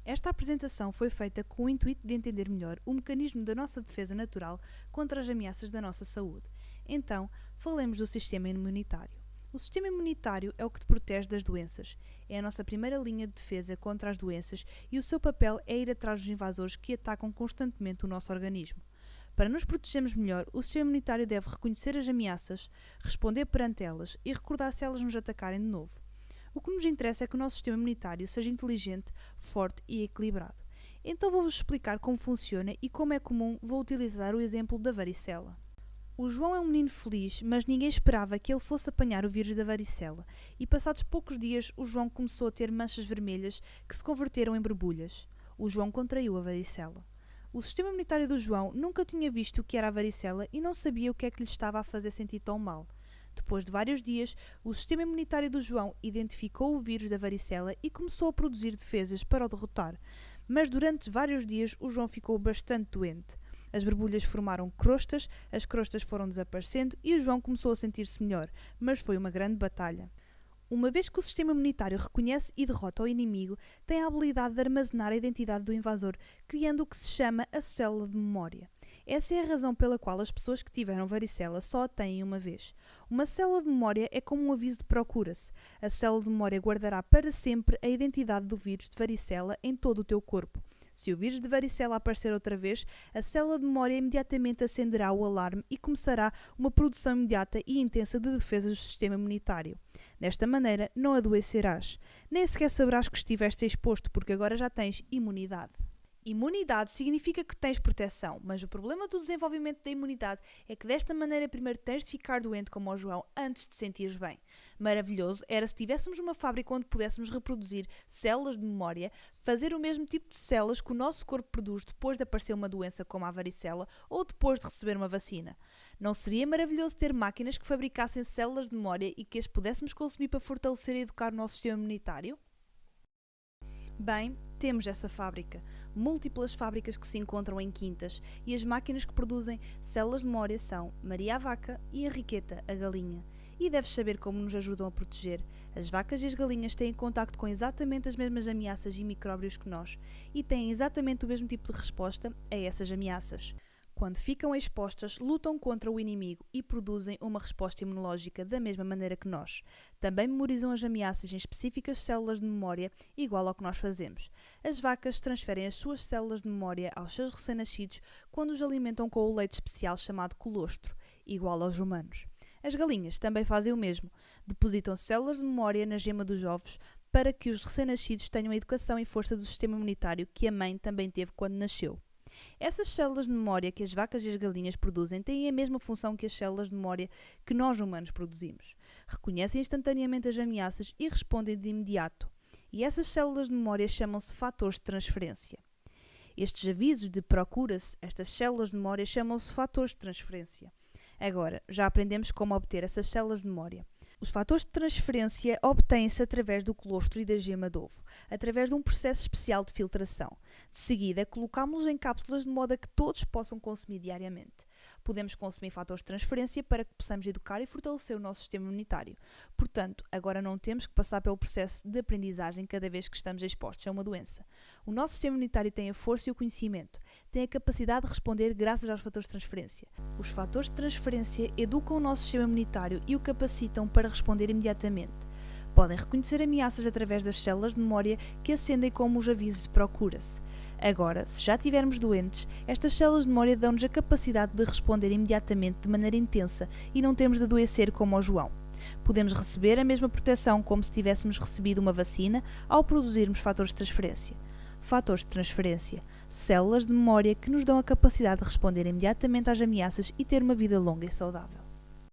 Esta apresentação foi feita com o intuito de entender melhor o mecanismo da nossa defesa natural contra as ameaças da nossa saúde. Então, falemos do sistema imunitário. O sistema imunitário é o que te protege das doenças. É a nossa primeira linha de defesa contra as doenças e o seu papel é ir atrás dos invasores que atacam constantemente o nosso organismo. Para nos protegermos melhor, o sistema imunitário deve reconhecer as ameaças, responder perante elas e recordar se elas nos atacarem de novo. O que nos interessa é que o nosso sistema imunitário seja inteligente, forte e equilibrado. Então vou-vos explicar como funciona e como é comum vou utilizar o exemplo da varicela. O João é um menino feliz, mas ninguém esperava que ele fosse apanhar o vírus da varicela e passados poucos dias o João começou a ter manchas vermelhas que se converteram em borbulhas. O João contraiu a varicela. O sistema imunitário do João nunca tinha visto o que era a varicela e não sabia o que é que lhe estava a fazer sentir tão mal. Depois de vários dias, o sistema imunitário do João identificou o vírus da varicela e começou a produzir defesas para o derrotar. Mas durante vários dias o João ficou bastante doente. As borbulhas formaram crostas, as crostas foram desaparecendo e o João começou a sentir-se melhor, mas foi uma grande batalha. Uma vez que o sistema imunitário reconhece e derrota o inimigo, tem a habilidade de armazenar a identidade do invasor, criando o que se chama a célula de memória. Essa é a razão pela qual as pessoas que tiveram varicela só a têm uma vez. Uma célula de memória é como um aviso de procura-se. A célula de memória guardará para sempre a identidade do vírus de varicela em todo o teu corpo. Se o vírus de varicela aparecer outra vez, a célula de memória imediatamente acenderá o alarme e começará uma produção imediata e intensa de defesas do sistema imunitário. Desta maneira, não adoecerás. Nem sequer saberás que estiveste exposto, porque agora já tens imunidade. Imunidade significa que tens proteção, mas o problema do desenvolvimento da imunidade é que desta maneira primeiro tens de ficar doente como o João antes de te sentires bem. Maravilhoso era se tivéssemos uma fábrica onde pudéssemos reproduzir células de memória, fazer o mesmo tipo de células que o nosso corpo produz depois de aparecer uma doença como a varicela ou depois de receber uma vacina. Não seria maravilhoso ter máquinas que fabricassem células de memória e que as pudéssemos consumir para fortalecer e educar o nosso sistema imunitário? Bem, temos essa fábrica. Múltiplas fábricas que se encontram em quintas e as máquinas que produzem células de memória são Maria a vaca e Henriqueta a galinha. E deves saber como nos ajudam a proteger. As vacas e as galinhas têm contacto com exatamente as mesmas ameaças e micróbios que nós e têm exatamente o mesmo tipo de resposta a essas ameaças. Quando ficam expostas, lutam contra o inimigo e produzem uma resposta imunológica da mesma maneira que nós. Também memorizam as ameaças em específicas células de memória, igual ao que nós fazemos. As vacas transferem as suas células de memória aos seus recém-nascidos quando os alimentam com o leite especial chamado colostro, igual aos humanos. As galinhas também fazem o mesmo. Depositam células de memória na gema dos ovos para que os recém-nascidos tenham a educação e força do sistema imunitário que a mãe também teve quando nasceu. Essas células de memória que as vacas e as galinhas produzem têm a mesma função que as células de memória que nós humanos produzimos. Reconhecem instantaneamente as ameaças e respondem de imediato. E essas células de memória chamam-se fatores de transferência. Estes avisos de procura-se, estas células de memória chamam-se fatores de transferência. Agora, já aprendemos como obter essas células de memória. Os fatores de transferência obtêm-se através do colostro e da gema de ovo, através de um processo especial de filtração. De seguida, colocámos-los em cápsulas de modo a que todos possam consumir diariamente. Podemos consumir fatores de transferência para que possamos educar e fortalecer o nosso sistema imunitário. Portanto, agora não temos que passar pelo processo de aprendizagem cada vez que estamos expostos a uma doença. O nosso sistema imunitário tem a força e o conhecimento, tem a capacidade de responder graças aos fatores de transferência. Os fatores de transferência educam o nosso sistema imunitário e o capacitam para responder imediatamente. Podem reconhecer ameaças através das células de memória que acendem como os avisos de procura-se. Agora, se já estivermos doentes, estas células de memória dão-nos a capacidade de responder imediatamente de maneira intensa e não temos de adoecer como o João. Podemos receber a mesma proteção como se tivéssemos recebido uma vacina ao produzirmos fatores de transferência. Fatores de transferência, células de memória que nos dão a capacidade de responder imediatamente às ameaças e ter uma vida longa e saudável.